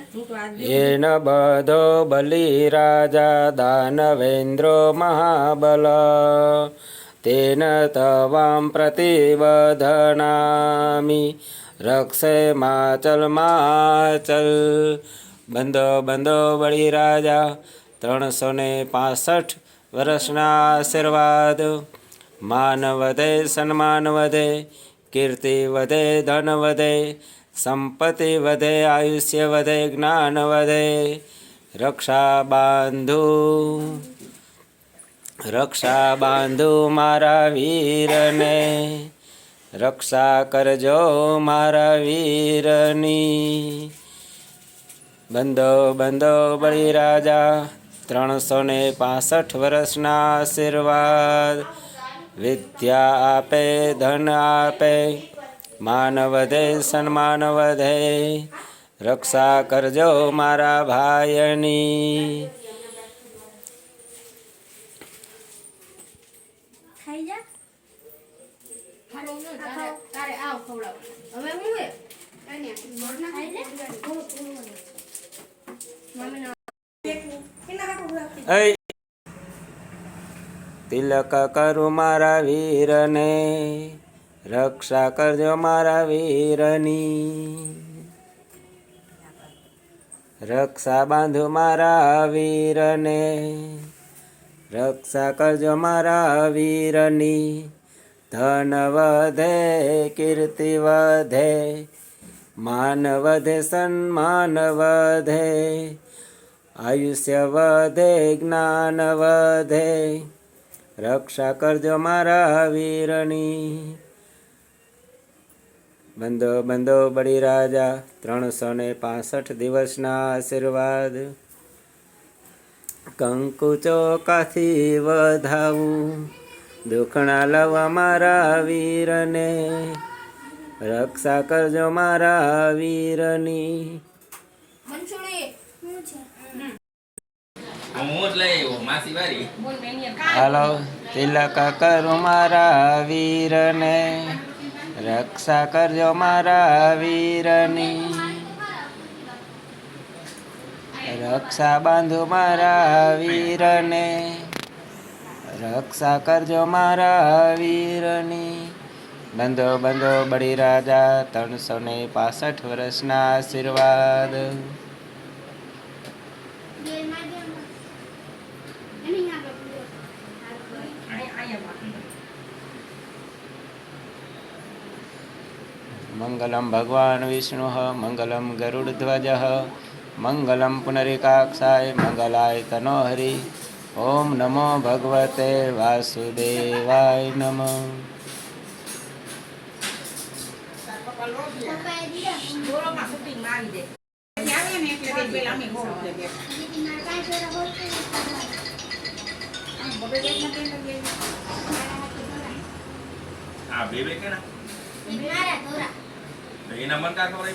येन बधो बलिराजा दानवेन्द्रो महाबल तेन तवां प्रतिवदनामि रक्षे माचल माचल। બંધો બંધો બલિરાજા 365 વર્ષના આશીર્વાદ। માન વધે સન્માન વધે, કીર્તિ વધે ધન વધે, સંપત્તિ વધે આયુષ્ય વધે જ્ઞાન વધે। રક્ષા બાંધુ મારા વીરને, રક્ષા કરજો મારા વીરની। બંધો બંધો બલિરાજા 365 વર્ષના આશીર્વાદ। વિદ્યા આપે ધન આપે, માન વધે સન્માન વધે, રક્ષા કરજો મારા ભાઈની। તિલક કરું મારા વીરને, રક્ષા કરજો મારા વીરની। રક્ષા બાંધુ મારા વીરને, રક્ષા કરજો મારા વીરની। ધન વધે કીર્તિ વધે, માન વધે સન્માન વધે, આયુષ્ય વધે જ્ઞાન વધે, રક્ષા કરજો મારા વીરની। બંધો બંધો બલિરાજા 365 દિવસના આશીર્વાદ। કંકુ ચોકાથી વધાવું, દુખણા લવા મારા વીરને, રક્ષા કરજો મારા વીરની। હાલો તિલક કરું મારા વીરને, રક્ષા કરજો મારા વીરની। રક્ષા બાંધુ મારા વીરને, રક્ષા કરજો મારા વીરની। બંધો બંધો બલિરાજા 365 વર્ષના આશીર્વાદ। મંગલમ ભગવાન વિષ્ણુ મંગલમ ગરુડધ્વજ મંગલમ પુનરીકાક્ષાય મંગલાય તનોહરિ। ઓમ નમો ભગવતે વાસુદેવાય નમઃ। એના મન કા ખબર